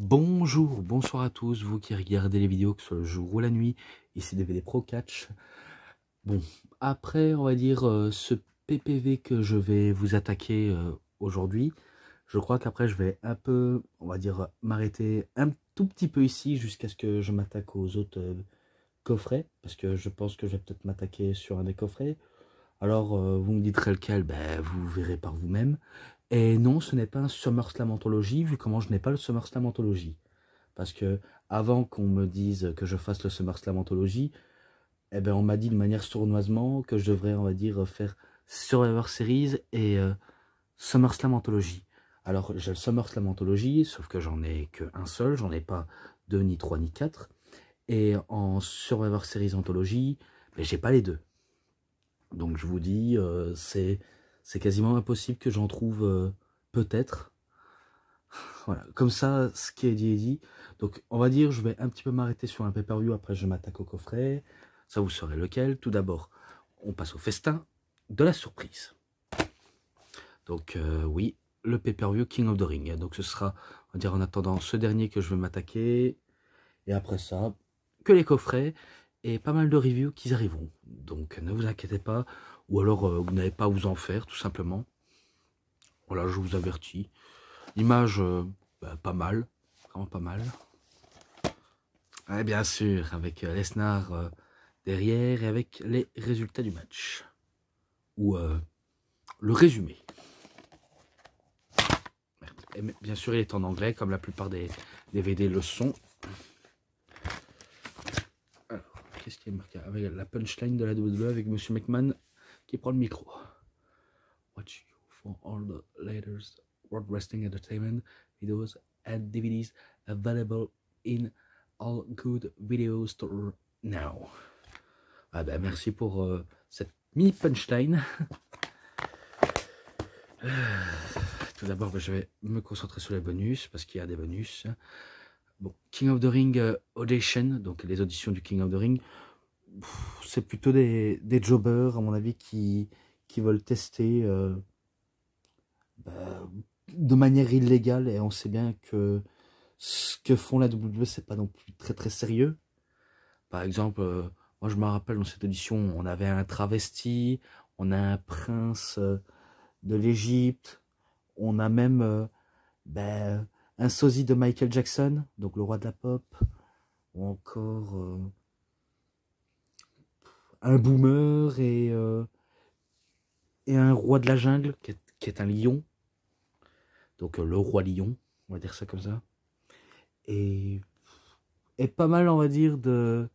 Bonjour, bonsoir à tous, vous qui regardez les vidéos, que ce soit le jour ou la nuit, ici DVD Pro Catch. Bon, après, on va dire, ce PPV que je vais vous attaquer aujourd'hui, je crois qu'après je vais un peu, on va dire, m'arrêter un tout petit peu ici jusqu'à ce que je m'attaque aux autres coffrets, parce que je pense que je vais peut-être m'attaquer sur un des coffrets. Alors, vous me direz lequel, ben, vous verrez par vous-même. Et non, ce n'est pas un SummerSlam Anthology, vu comment je n'ai pas le SummerSlam Anthology. Parce que avant qu'on me dise que je fasse le SummerSlam Anthology, eh ben on m'a dit de manière sournoisement que je devrais, on va dire, faire Survivor Series et SummerSlam Anthology. Alors j'ai le SummerSlam Anthology, sauf que j'en ai qu'un seul, j'en ai pas deux, ni trois, ni quatre. Et en Survivor Series Anthology, ben, j'ai pas les deux. Donc je vous dis, c'est quasiment impossible que j'en trouve peut-être. Voilà, comme ça, ce qui est dit est dit. Donc, on va dire, je vais un petit peu m'arrêter sur un pay-per-view, après je m'attaque au coffret. Ça, vous saurez lequel. Tout d'abord, on passe au festin de la surprise. Donc, oui, le pay-per-view King of the Ring. Donc, ce sera, on va dire, en attendant ce dernier que je vais m'attaquer. Et après ça, que les coffrets et pas mal de reviews qui arriveront. Donc, ne vous inquiétez pas. Ou alors, vous n'avez pas à vous en faire, tout simplement. Voilà, je vous avertis. L'image, pas mal. Vraiment pas mal. Ouais, bien sûr, avec Lesnar derrière et avec les résultats du match. Ou le résumé. Et bien sûr, il est en anglais, comme la plupart des DVD le sont. Alors, qu'est-ce qui est marqué? Avec la punchline de la WWE avec Monsieur McMahon qui prend le micro. Watch you for all the latest World Wrestling Entertainment videos and DVDs available in all good video store now. Ah ben merci pour cette mini punchline. Tout d'abord, je vais me concentrer sur les bonus parce qu'il y a des bonus. Bon, King of the Ring Audition, donc les auditions du King of the Ring, c'est plutôt des jobbers à mon avis qui veulent tester de manière illégale, et on sait bien que ce que font la WWE, c'est pas non plus très très sérieux. Par exemple, moi je me rappelle dans cette audition, on avait un travesti, on a un prince de l'Égypte, on a même un sosie de Michael Jackson, donc le roi de la pop, ou encore un boomer et un roi de la jungle qui est un lion, donc le roi lion, on va dire ça comme ça, et pas mal, on va dire, de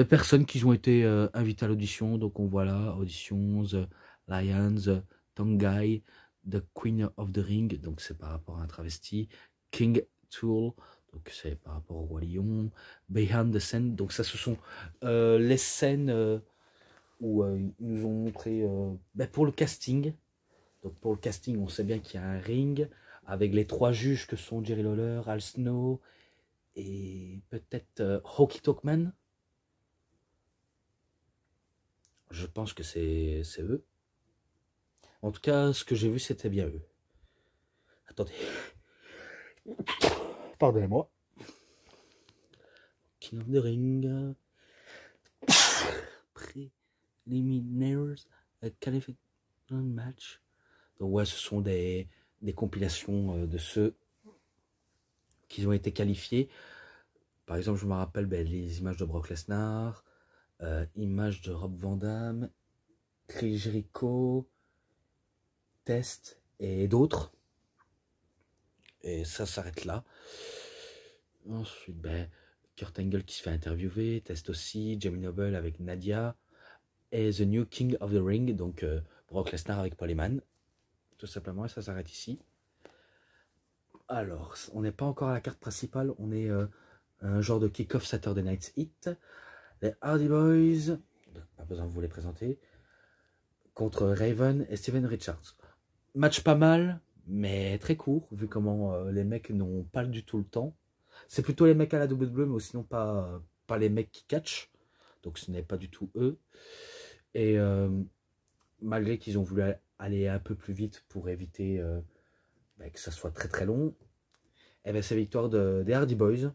personnes qui ont été invitées à l'audition. Donc on voit là, auditions, The Lions, Tongai, The Queen of the Ring, donc c'est par rapport à un travesti, King Tool, donc c'est par rapport au Roi Lion, Behind the Scene, donc ça ce sont les scènes où ils nous ont montré pour le casting. Donc pour le casting, on sait bien qu'il y a un ring avec les trois juges que sont Jerry Lawler, Al Snow et peut-être Hockey Talkman. Je pense que c'est eux. En tout cas, ce que j'ai vu, c'était bien eux. Attendez. Pardonnez-moi. King of the Ring. Preliminaries. Qualification match. Donc ouais, ce sont des compilations de ceux qui ont été qualifiés. Par exemple, je me rappelle les images de Brock Lesnar, images de Rob Van Dam, Chris Jericho, Test et d'autres. Et ça s'arrête là. Ensuite, Kurt Angle qui se fait interviewer, Test aussi, Jamie Noble avec Nadia, et The New King of the Ring, donc Brock Lesnar avec Paul Heyman, tout simplement, et ça s'arrête ici. Alors, on n'est pas encore à la carte principale, on est un genre de kick-off Saturday Night's Heat. Les Hardy Boys, pas besoin de vous les présenter, contre Raven et Steven Richards. Match pas mal, mais très court, vu comment les mecs n'ont pas du tout le temps. C'est plutôt les mecs à la WWE, mais sinon pas les mecs qui catchent. Donc ce n'est pas du tout eux. Et malgré qu'ils ont voulu aller un peu plus vite pour éviter que ça soit très très long, Eh ben, c'est la victoire des Hardy Boys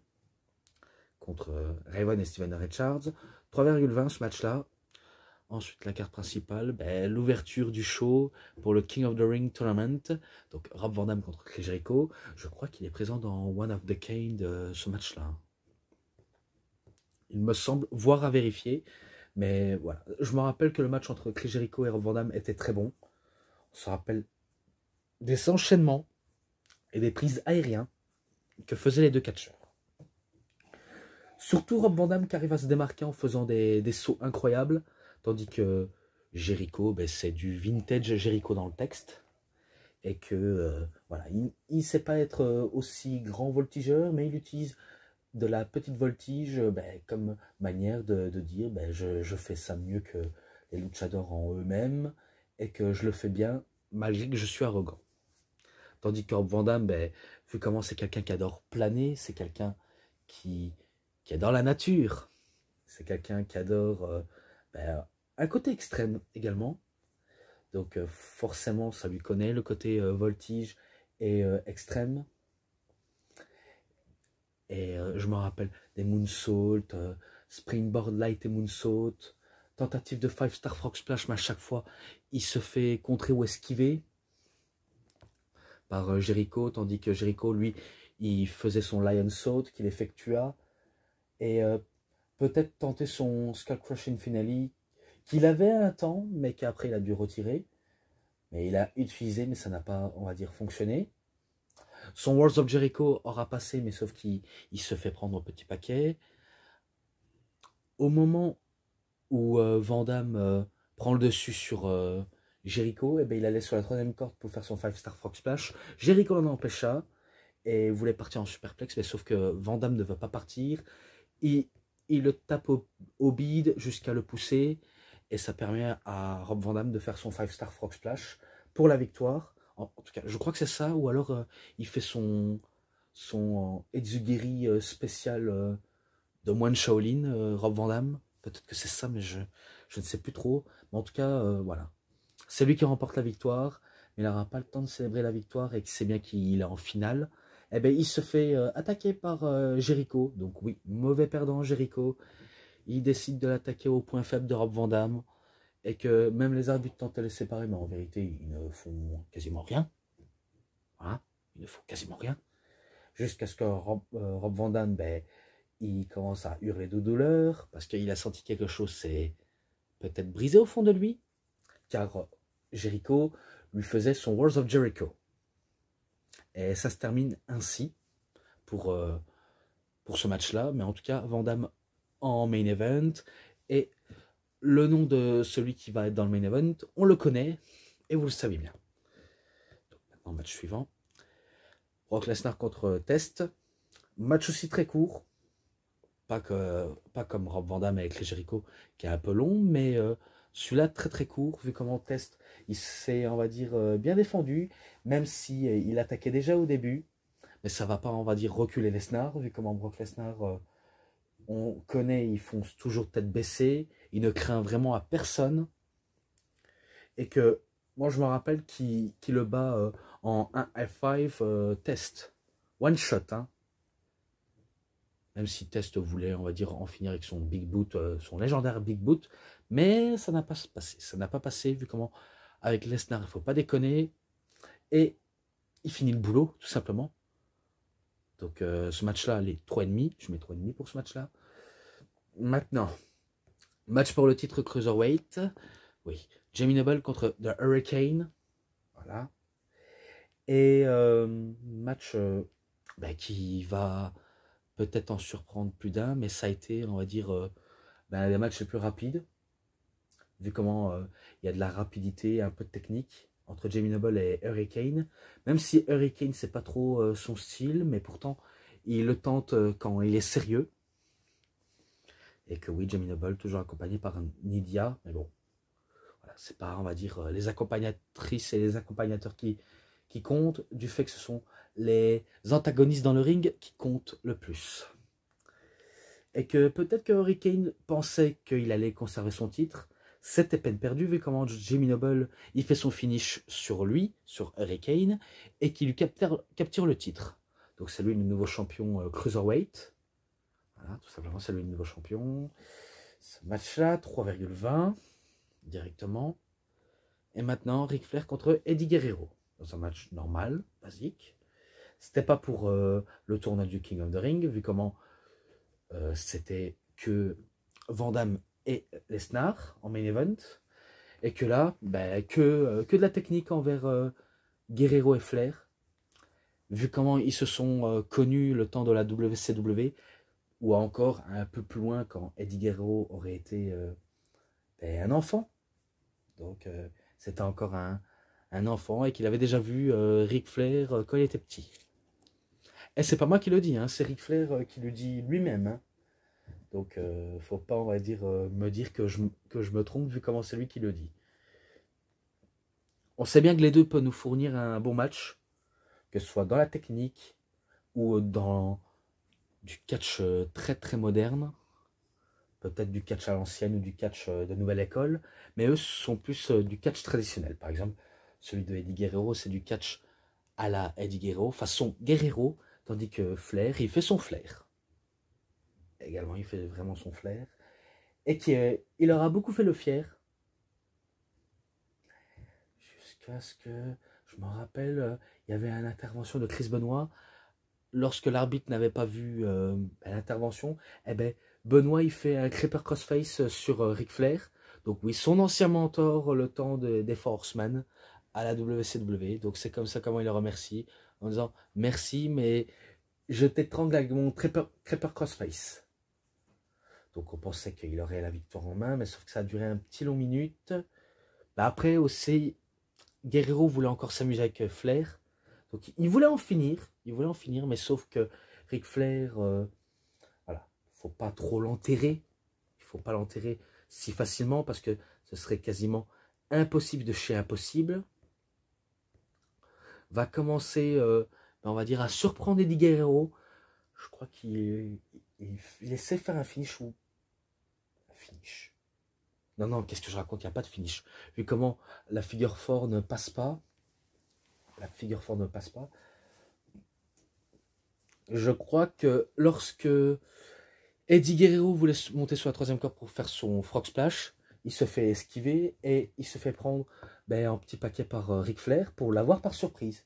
contre Raven et Steven Richards. 3,20 ce match-là. Ensuite, la carte principale, ben, l'ouverture du show pour le King of the Ring Tournament. Donc, Rob Van Dam contre Chris Jericho. Je crois qu'il est présent dans One of the Cane de ce match-là. Il me semble, voire à vérifier. Mais voilà, je me rappelle que le match entre Chris Jericho et Rob Van Dam était très bon. On se rappelle des enchaînements et des prises aériennes que faisaient les deux catcheurs. Surtout Rob Van Dam qui arrive à se démarquer en faisant des sauts incroyables, tandis que Jericho, ben, c'est du vintage Jericho dans le texte. Et que voilà, il ne sait pas être aussi grand voltigeur, mais il utilise de la petite voltige ben, comme manière de dire ben, je fais ça mieux que les luchadors en eux-mêmes et que je le fais bien malgré que je suis arrogant. Tandis que Rob Van Dam, ben, vu comment c'est quelqu'un qui adore planer, c'est quelqu'un qui adore la nature, c'est quelqu'un qui adore ben, un côté extrême également. Donc forcément, ça lui connaît le côté voltige et extrême. Et je me rappelle des moonsaults, springboard light et moonsault, tentative de 5-star frog splash, mais à chaque fois, il se fait contrer ou esquiver par Jericho, tandis que Jericho, lui, il faisait son lion saut qu'il effectua, et peut-être tenter son skull crushing finale, qu'il avait un temps, mais qu'après il a dû retirer. Mais il a utilisé, mais ça n'a pas, on va dire, fonctionné. Son Worlds of Jericho aura passé, mais sauf qu'il se fait prendre un petit paquet. Au moment où Van Dam prend le dessus sur Jericho, et ben, il allait sur la troisième corde pour faire son 5-star frog splash. Jericho l'en empêcha et voulait partir en superplex, mais sauf que Van Dam ne veut pas partir. Il le tape au bide jusqu'à le pousser, et ça permet à Rob Van Dam de faire son 5-star frog splash pour la victoire. En tout cas, je crois que c'est ça, ou alors il fait son Edzugiri spécial de moine Shaolin, Rob Van Dam. Peut-être que c'est ça, mais je ne sais plus trop. Mais en tout cas, voilà. C'est lui qui remporte la victoire, mais il n'aura pas le temps de célébrer la victoire et qu'il sait bien qu'il est en finale. Eh bien, il se fait attaquer par Jericho. Donc oui, mauvais perdant Jericho. Il décide de l'attaquer au point faible de Rob Van Dam. Et que même les arbitres tentent de les séparer, mais en vérité, ils ne font quasiment rien. Voilà, ils ne font quasiment rien. Jusqu'à ce que Rob Van Dam, ben, il commence à hurler de douleur, parce qu'il a senti quelque chose s'est peut-être brisé au fond de lui, car Jericho lui faisait son Worlds of Jericho. Et ça se termine ainsi pour ce match-là, mais en tout cas, Van Dam en main event, et le nom de celui qui va être dans le main event, on le connaît, et vous le savez bien. Donc, maintenant, match suivant. Brock Lesnar contre Test. Match aussi très court. Pas comme Rob Van Dam avec les Jericho, qui est un peu long, mais celui-là très très court, vu comment Test, il s'est, on va dire, bien défendu, même si il attaquait déjà au début. Mais ça va pas, on va dire, reculer Lesnar, vu comment Brock Lesnar... on connaît, il fonce toujours tête baissée, il ne craint vraiment à personne. Et que, moi je me rappelle qu'il le bat en 1 F5 Test. One shot, hein. Même si Test voulait, on va dire, en finir avec son Big Boot, son légendaire Big Boot. Mais ça n'a pas passé. Ça n'a pas passé, vu comment, avec Lesnar, il ne faut pas déconner. Et il finit le boulot, tout simplement. Donc ce match-là, les 3,5. Je mets 3,5 pour ce match-là. Maintenant, match pour le titre Cruiserweight. Oui, Jamie Noble contre The Hurricane. Voilà. Et match ben, qui va peut-être en surprendre plus d'un, mais ça a été, on va dire, ben, les matchs les plus rapides. Vu comment il y a de la rapidité, un peu de technique entre Jamie Noble et Hurricane. Même si Hurricane, c'est pas trop son style, mais pourtant, il le tente quand il est sérieux. Et que oui, Jamie Noble, toujours accompagné par Nidia, mais bon, voilà, c'est pas, on va dire, les accompagnatrices et les accompagnateurs qui comptent, du fait que ce sont les antagonistes dans le ring qui comptent le plus. Et que peut-être que Hurricane pensait qu'il allait conserver son titre, c'était peine perdue, vu comment Jamie Noble, il fait son finish sur lui, sur Hurricane, et qu'il lui capture le titre. Donc c'est lui le nouveau champion Cruiserweight. Voilà, tout simplement, c'est lui le nouveau champion. Ce match-là, 3,20 directement. Et maintenant, Ric Flair contre Eddie Guerrero. Dans un match normal, basique. C'était pas pour le tournoi du King of the Ring, vu comment c'était que Van Damme et Lesnar en main event. Et que là, ben, que de la technique envers Guerrero et Flair. Vu comment ils se sont connus le temps de la WCW, ou encore un peu plus loin quand Eddie Guerrero aurait été ben, un enfant. Donc c'était encore un enfant et qu'il avait déjà vu Ric Flair quand il était petit. Et c'est pas moi qui le dis, hein, c'est Ric Flair qui le dit lui-même. Hein. Donc faut pas, on va dire, me dire que je me trompe vu comment c'est lui qui le dit. On sait bien que les deux peuvent nous fournir un bon match, que ce soit dans la technique ou dans du catch très très moderne, peut-être du catch à l'ancienne ou du catch de nouvelle école, mais eux sont plus du catch traditionnel. Par exemple, celui de Eddie Guerrero, c'est du catch à la Eddie Guerrero, façon Guerrero, tandis que Flair, il fait son flair. Également, il fait vraiment son flair. Et il aura beaucoup fait le fier. Jusqu'à ce que, je me rappelle, il y avait une intervention de Chris Benoit. Lorsque l'arbitre n'avait pas vu l'intervention, eh ben, Benoit il fait un creeper crossface sur Ric Flair. Donc oui, son ancien mentor le temps des Horsemen à la WCW. Donc c'est comme ça comment il le remercie. En disant merci, mais je t'étrangle avec mon creeper crossface. Donc on pensait qu'il aurait la victoire en main, mais sauf que ça a duré un petit long minute. Bah, après aussi, Guerrero voulait encore s'amuser avec Flair. Donc il voulait en finir, mais sauf que Ric Flair, voilà, faut pas trop l'enterrer, il faut pas l'enterrer si facilement parce que ce serait quasiment impossible de chez impossible. Va commencer, on va dire, à surprendre Eddie Guerrero. Je crois qu'il essaie de faire un finish ou un finish. Non, qu'est-ce que je raconte? Il n'y a pas de finish. Vu comment la figure 4 ne passe pas. La figure 4 ne passe pas. Je crois que lorsque Eddie Guerrero voulait monter sur la troisième corde pour faire son frog splash, il se fait esquiver et il se fait prendre un petit paquet par Ric Flair pour l'avoir par surprise.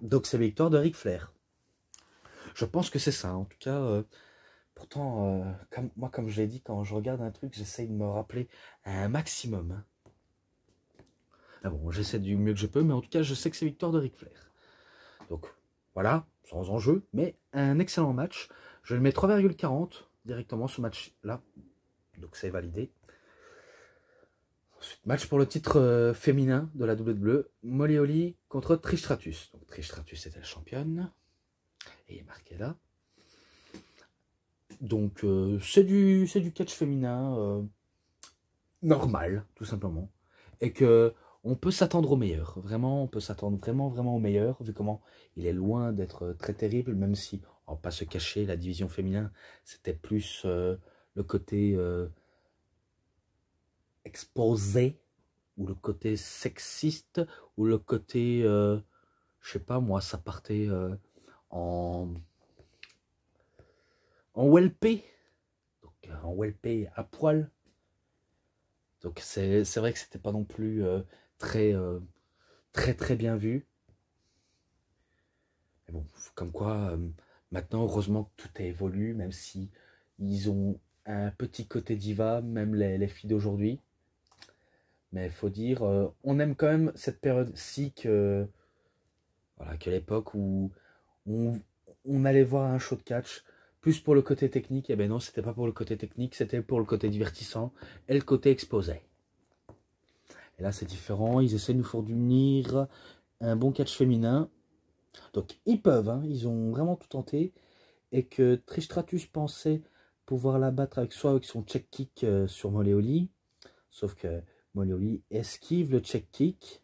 Donc c'est la victoire de Ric Flair. Je pense que c'est ça. En tout cas, pourtant, comme je l'ai dit, quand je regarde un truc, j'essaye de me rappeler un maximum. Hein. Ah bon, j'essaie du mieux que je peux, mais en tout cas, je sais que c'est victoire de Ric Flair. Donc, voilà, sans enjeu, mais un excellent match. Je le mets 3,40 directement, ce match-là. Donc, c'est validé. Ensuite, match pour le titre féminin de la WWE. Molly Holly contre Trish Stratus. Donc, Trish Stratus était la championne. Et il est marqué là. Donc, c'est du catch féminin normal, tout simplement. Et que on peut s'attendre au meilleur. Vraiment, on peut s'attendre vraiment au meilleur, vu comment il est loin d'être très terrible, même si, on va pas se cacher, la division féminin, c'était plus le côté exposé, ou le côté sexiste, ou le côté, je sais pas moi, ça partait en welpé, donc en welpé à poil. Donc c'est vrai que c'était pas non plus très bien vu. Mais bon, comme quoi, maintenant, heureusement que tout a évolué, même si ils ont un petit côté diva, même les filles d'aujourd'hui. Mais il faut dire, on aime quand même cette période-ci que, voilà, que l'époque où on allait voir un show de catch, plus pour le côté technique. Et ben non, c'était pas pour le côté technique, c'était pour le côté divertissant et le côté exposé. Et là, c'est différent. Ils essaient de nous fournir un bon catch féminin. Donc, ils peuvent. Hein, ils ont vraiment tout tenté. Et que Trish Stratus pensait pouvoir la battre soit avec son check kick sur Molly Holly. Sauf que Molly Holly esquive le check kick.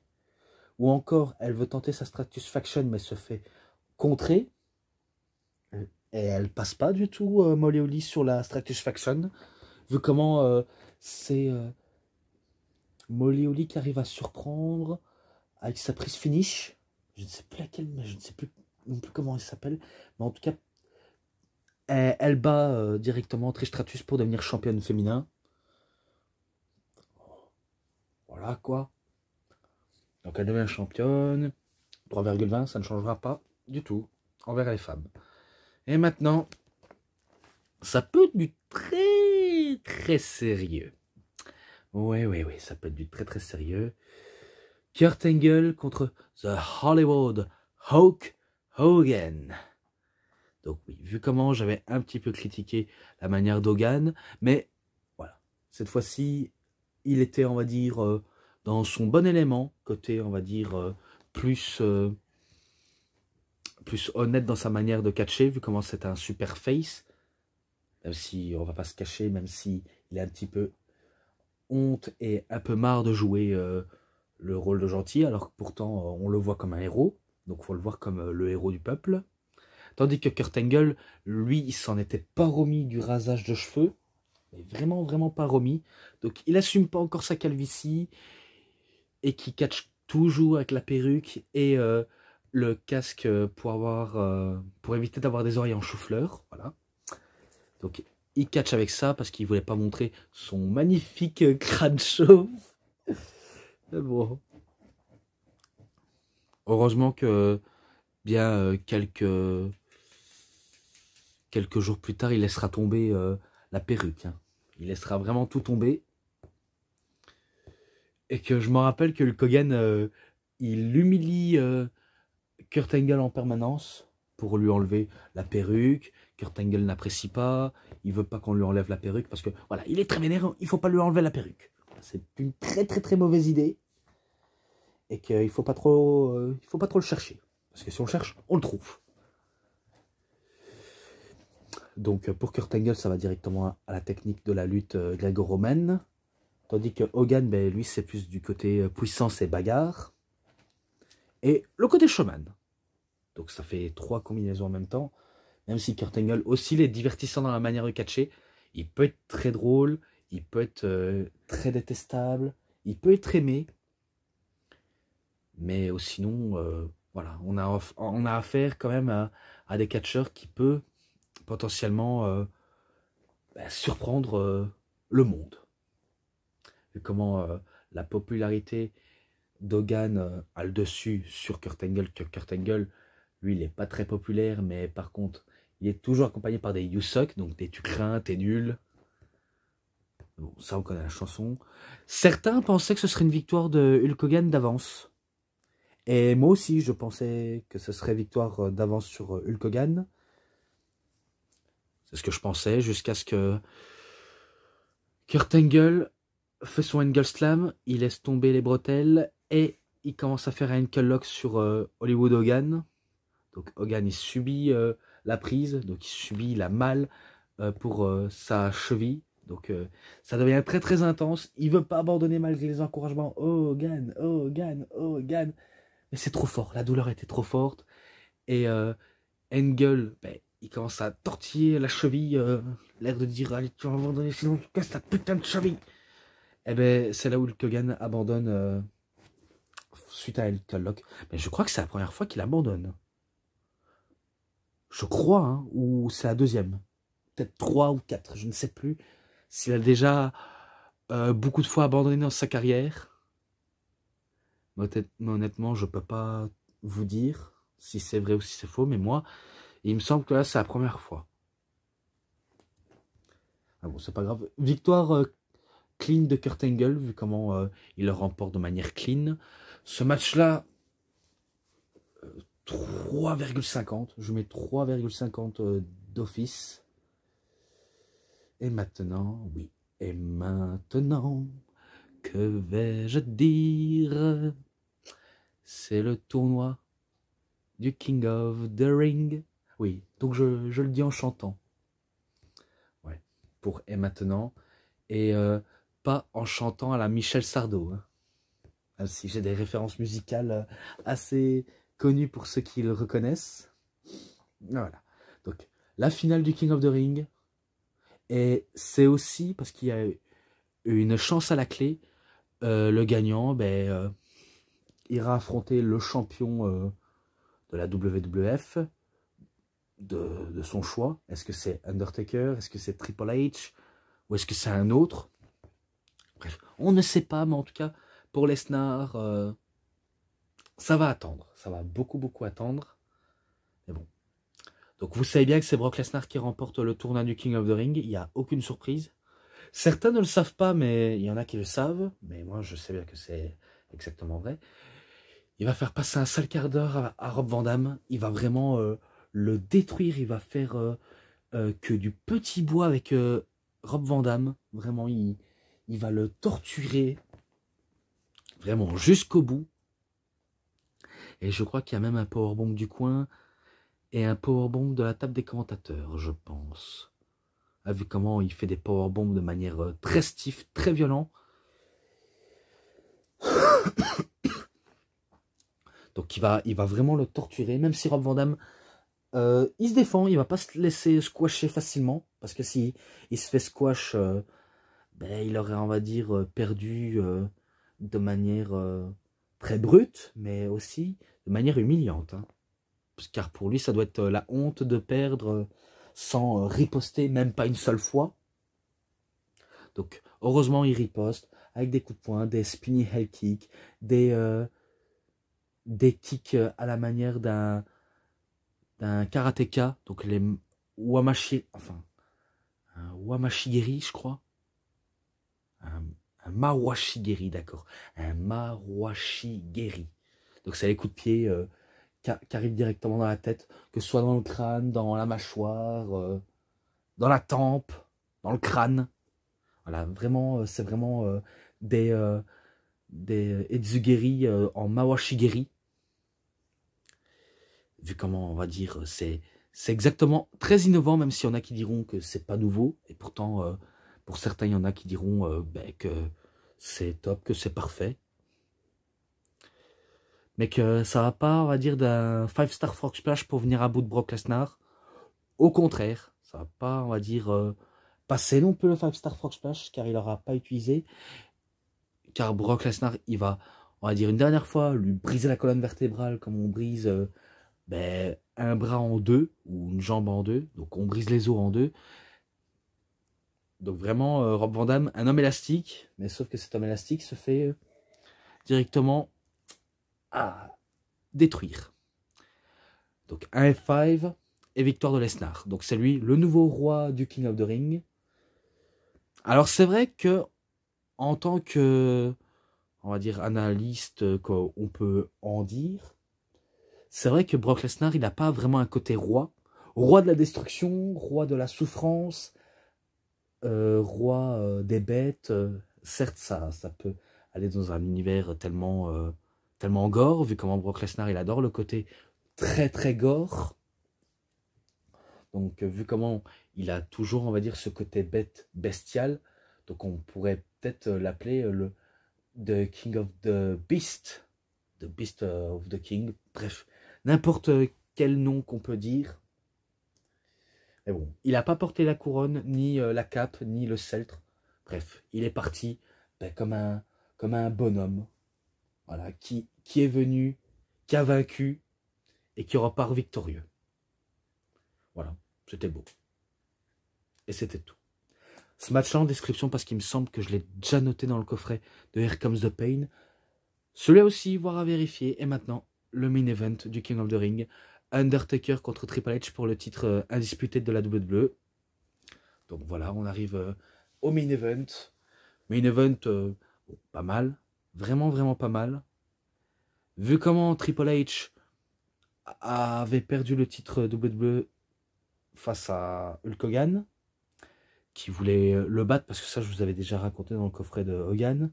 Ou encore, elle veut tenter sa Stratus Faction, mais se fait contrer. Et elle passe pas du tout, Molly Holly, sur la Stratus Faction. Vu comment c'est... Molly Holly qui arrive à surprendre avec sa prise finish. Je ne sais plus laquelle, mais je ne sais plus non plus comment elle s'appelle. Mais en tout cas, elle bat directement Trish Stratus pour devenir championne féminin. Voilà quoi. Donc elle devient championne. 3,20, ça ne changera pas du tout envers les femmes. Et maintenant, ça peut être du très très sérieux. Oui, ça peut être du très très sérieux. Kurt Angle contre The Hollywood Hulk Hogan. Donc oui, vu comment j'avais un petit peu critiqué la manière d'Hogan, mais voilà, cette fois-ci, il était, on va dire, dans son bon élément, côté, on va dire, plus honnête dans sa manière de catcher, vu comment c'est un super face, même si on va pas se cacher, même si il a un petit peu honte et un peu marre de jouer le rôle de gentil, alors que pourtant on le voit comme un héros, donc il faut le voir comme le héros du peuple. Tandis que Kurt Angle, lui, il s'en était pas remis du rasage de cheveux, mais vraiment, vraiment pas remis. Donc il assume pas encore sa calvitie, et qui catch toujours avec la perruque et le casque pour éviter d'avoir des oreilles en chou-fleur, voilà. Donc il catch avec ça parce qu'il voulait pas montrer son magnifique crâne chauve. Bon. Heureusement que bien quelques jours plus tard, il laissera tomber la perruque. Hein. Il laissera vraiment tout tomber. Et que je me rappelle que le Hogan, il humilie Kurt Angle en permanence pour lui enlever la perruque. Kurt Angle n'apprécie pas. Il veut pas qu'on lui enlève la perruque parce que voilà, il est très vénère. Il faut pas lui enlever la perruque. C'est une très très très mauvaise idée. Et qu'il faut pas trop le chercher. Parce que si on le cherche, on le trouve. Donc pour Kurt Angle, ça va directement à la technique de la lutte gréco-romaine. Tandis que Hogan, ben, lui, c'est plus du côté puissance et bagarre. Et le côté showman. Donc ça fait 3 combinaisons en même temps. Même si Kurt Angle aussi il est divertissant dans la manière de catcher. Il peut être très drôle. Il peut être très détestable. Il peut être aimé. Mais sinon, voilà, on a affaire quand même à des catcheurs qui peuvent potentiellement surprendre le monde. Vu comment la popularité d'Hogan a le dessus sur Kurt Angle, que Kurt Angle, lui, il n'est pas très populaire, mais par contre, il est toujours accompagné par des You Suck, donc des tu crains, t'es nul. Bon, ça, on connaît la chanson. Certains pensaient que ce serait une victoire de Hulk Hogan d'avance. Et moi aussi, je pensais que ce serait victoire d'avance sur Hulk Hogan. C'est ce que je pensais, jusqu'à ce que Kurt Angle fait son Angle Slam, il laisse tomber les bretelles et il commence à faire un Ankle Lock sur Hollywood Hogan. Donc Hogan, il subit la prise, donc il subit la malle pour sa cheville. Donc ça devient très très intense. Il veut pas abandonner malgré les encouragements. Oh Hogan, oh Hogan, oh Hogan. Mais c'est trop fort, la douleur était trop forte. Et Angle, ben, il commence à tortiller la cheville, l'air de dire allez tu vas abandonner sinon tu casses ta putain de cheville. Et ben c'est là où Hulk Hogan abandonne suite à un Ankle Lock. Mais je crois que c'est la première fois qu'il abandonne. Je crois, hein, ou c'est la deuxième. Peut-être 3 ou 4, je ne sais plus. S'il a déjà beaucoup de fois abandonné dans sa carrière. Mais honnêtement, je ne peux pas vous dire si c'est vrai ou si c'est faux, mais moi, il me semble que là, c'est la première fois. Ah bon, c'est pas grave. Victoire clean de Kurt Angle, vu comment il le remporte de manière clean. Ce match-là, 3,50. Je mets 3,50 d'office. Et maintenant, oui. Et maintenant, que vais-je dire? C'est le tournoi du King of the Ring. Oui, donc je le dis en chantant. Ouais, pour et maintenant. Et pas en chantant à la Michel Sardou. Hein. Même si j'ai des références musicales assez connues pour ceux qui le reconnaissent. Voilà. Donc, la finale du King of the Ring. Et c'est aussi parce qu'il y a une chance à la clé. Le gagnant ira affronter le champion de la WWF, de son choix. Est-ce que c'est Undertaker? Est-ce que c'est Triple H? Ou est-ce que c'est un autre? Bref, on ne sait pas, mais en tout cas, pour Lesnar, ça va attendre. Ça va beaucoup attendre. Mais bon. Donc vous savez bien que c'est Brock Lesnar qui remporte le tournoi du King of the Ring. Il n'y a aucune surprise. Certains ne le savent pas, mais il y en a qui le savent. Mais moi, je sais bien que c'est exactement vrai. Il va faire passer un sale quart d'heure à Rob Van Dam. Il va vraiment le détruire. Il va faire que du petit bois avec Rob Van Dam. Vraiment, il va le torturer. Vraiment, jusqu'au bout. Et je crois qu'il y a même un powerbomb du coin. Et un powerbomb de la table des commentateurs, je pense. A vu comment il fait des powerbombs de manière très stiff, très violent. Donc il va vraiment le torturer, même si Rob Van Dam, il se défend, il va pas se laisser squasher facilement, parce que si il se fait squash, ben, il aurait, on va dire, perdu de manière très brute, mais aussi de manière humiliante. Hein. Car pour lui, ça doit être la honte de perdre sans riposter, même pas une seule fois. Donc, heureusement, il riposte avec des coups de poing, des spinny hell kicks, des kicks à la manière d'un karatéka, donc les wamashigiri, je crois. Un mawashigiri, d'accord. Un mawashigiri. Donc, c'est les coups de pied qui arrivent directement dans la tête, que ce soit dans le crâne, dans la mâchoire, dans la tempe, dans le crâne. Voilà, vraiment, c'est vraiment des edzugeri en mawashigiri. Vu comment, on va dire, c'est exactement très innovant, même s'il y en a qui diront que c'est pas nouveau. Et pourtant, pour certains, il y en a qui diront ben, que c'est top, que c'est parfait. Mais que ça va pas, on va dire, d'un 5-star frog splash pour venir à bout de Brock Lesnar. Au contraire, ça va pas, on va dire, passer non plus le 5-star frog splash, car il n'aura pas utilisé. Car Brock Lesnar, il va, on va dire, une dernière fois, lui briser la colonne vertébrale, comme on brise ben, un bras en deux, ou une jambe en deux. Donc on brise les os en deux. Donc vraiment, Rob Van Dam, un homme élastique, mais sauf que cet homme élastique se fait directement à détruire. Donc un F5 et victoire de Lesnar. Donc c'est lui, le nouveau roi du King of the Ring. Alors c'est vrai que en tant que, on va dire, analyste, qu'on peut en dire, c'est vrai que Brock Lesnar, il n'a pas vraiment un côté roi. Roi de la destruction, roi de la souffrance, roi des bêtes. Certes, ça peut aller dans un univers tellement gore, vu comment Brock Lesnar, il adore le côté très gore. Donc, vu comment il a toujours, on va dire, ce côté bête, bestial, donc on pourrait peut-être l'appeler The King of the Beast. The Beast of the King. Bref, n'importe quel nom qu'on peut dire. Mais bon, il n'a pas porté la couronne, ni la cape, ni le sceptre. Bref, il est parti ben, comme un bonhomme. Voilà, qui est venu, qui a vaincu et qui repart victorieux. Voilà, c'était beau. Et c'était tout. Ce match-là en description, parce qu'il me semble que je l'ai déjà noté dans le coffret de Here Comes the Pain. Celui-là aussi, voire à vérifier. Et maintenant, le main event du King of the Ring. Undertaker contre Triple H pour le titre indisputé de la WWE. Donc voilà, on arrive au main event. Main event, pas mal. Vraiment pas mal. Vu comment Triple H avait perdu le titre WWE face à Hulk Hogan, qui voulait le battre, parce que ça je vous avais déjà raconté dans le coffret de Hogan.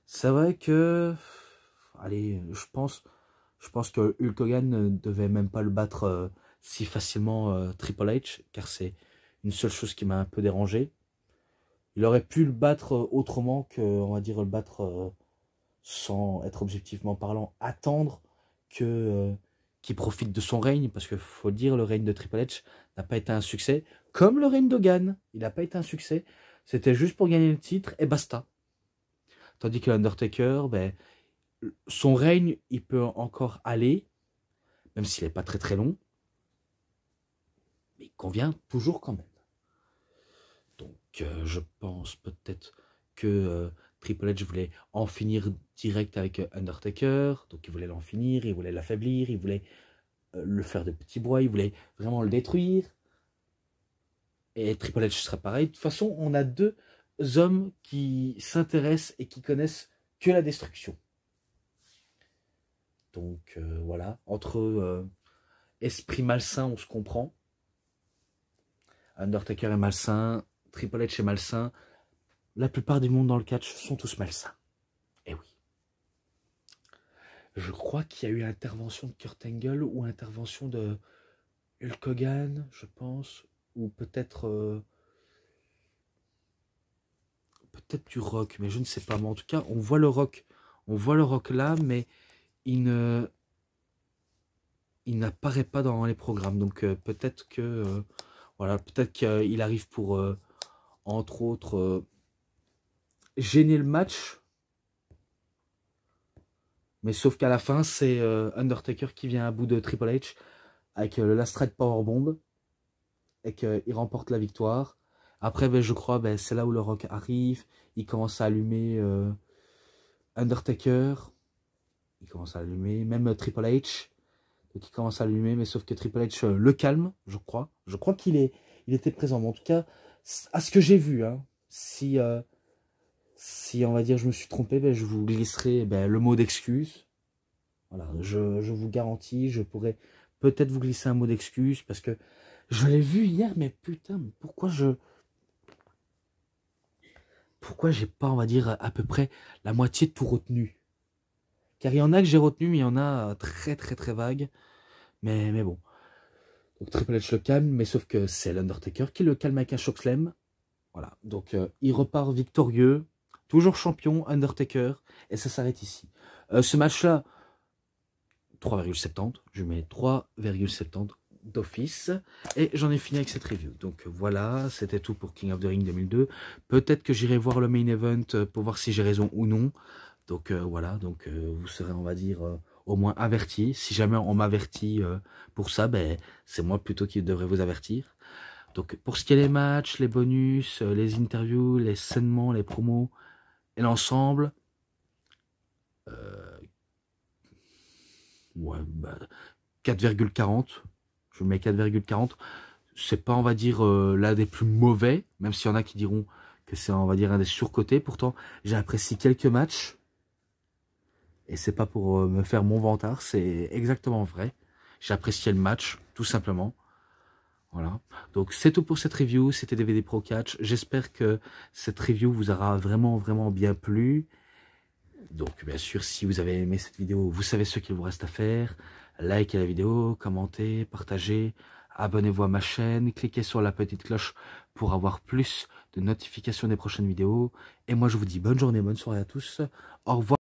C'est vrai que, allez, je pense que Hulk Hogan ne devait même pas le battre si facilement Triple H, car c'est une seule chose qui m'a un peu dérangé. Il aurait pu le battre autrement que, on va dire, le battre sans être objectivement parlant, attendre qu'il profite de son règne, parce qu'il faut le dire, le règne de Triple H n'a pas été un succès, comme le règne d'Hogan, il n'a pas été un succès, c'était juste pour gagner le titre, et basta. Tandis que l'Undertaker, ben, son règne, il peut encore aller, même s'il n'est pas très très long. Mais il convient toujours quand même. Donc je pense peut-être que Triple H voulait en finir direct avec Undertaker. Donc il voulait l'en finir, il voulait l'affaiblir, il voulait le faire de petits bois, il voulait vraiment le détruire. Et Triple H serait pareil. De toute façon, on a deux hommes qui s'intéressent et qui connaissent que la destruction. Donc voilà, entre esprit malsain, on se comprend. Undertaker est malsain, Triple H est malsain. La plupart du monde dans le catch sont tous malsains. Eh oui. Je crois qu'il y a eu intervention de Kurt Angle ou intervention de Hulk Hogan, je pense. Ou peut-être peut-être du Rock, mais je ne sais pas. Mais en tout cas, on voit le Rock. On voit le Rock là, mais il n'apparaît pas dans les programmes. Donc peut-être que voilà, peut-être qu'il arrive pour entre autres gêner le match. Mais sauf qu'à la fin, c'est Undertaker qui vient à bout de Triple H avec le Last Ride Powerbomb et qu'il remporte la victoire. Après, ben, je crois, ben, c'est là où le Rock arrive. Il commence à allumer Undertaker. Il commence à allumer même Triple H. Donc il commence à allumer, mais sauf que Triple H le calme, je crois. Je crois qu'il était présent. Mais en tout cas, à ce que j'ai vu, hein, si on va dire je me suis trompé, ben, je vous glisserai ben, le mot d'excuse. Voilà, je vous garantis, je pourrais peut-être vous glisser un mot d'excuse parce que je l'ai vu hier, mais putain, pourquoi j'ai pas, on va dire, à peu près la moitié de tout retenu? Car il y en a que j'ai retenu, mais il y en a très très très vagues. Mais bon. Donc Triple H le calme, mais sauf que c'est l'Undertaker qui le calme avec un chokeslam. Voilà, donc il repart victorieux, toujours champion, Undertaker, et ça s'arrête ici. Ce match-là, 3,70, je mets 3,70 d'office, et j'en ai fini avec cette review. Donc voilà, c'était tout pour King of the Ring 2002. Peut-être que j'irai voir le main event pour voir si j'ai raison ou non. Donc voilà, donc vous serez, on va dire, au moins averti. Si jamais on m'avertit pour ça, ben, c'est moi plutôt qui devrais vous avertir. Donc pour ce qui est des matchs, les bonus, les interviews, les sainements, les promos et l'ensemble, ouais, bah, 4,40. Je mets 4,40. C'est pas, on va dire, l'un des plus mauvais, même s'il y en a qui diront que c'est, on va dire, un des surcotés. Pourtant, j'ai apprécié quelques matchs. Et c'est pas pour me faire mon vantard, c'est exactement vrai. J'ai apprécié le match, tout simplement. Voilà. Donc c'est tout pour cette review, c'était DVD Pro Catch. J'espère que cette review vous aura vraiment, vraiment bien plu. Donc bien sûr, si vous avez aimé cette vidéo, vous savez ce qu'il vous reste à faire. Likez la vidéo, commentez, partagez, abonnez-vous à ma chaîne, cliquez sur la petite cloche pour avoir plus de notifications des prochaines vidéos. Et moi je vous dis bonne journée, bonne soirée à tous. Au revoir.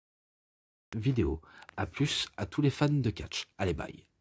Vidéo. À plus à tous les fans de catch. Allez, bye.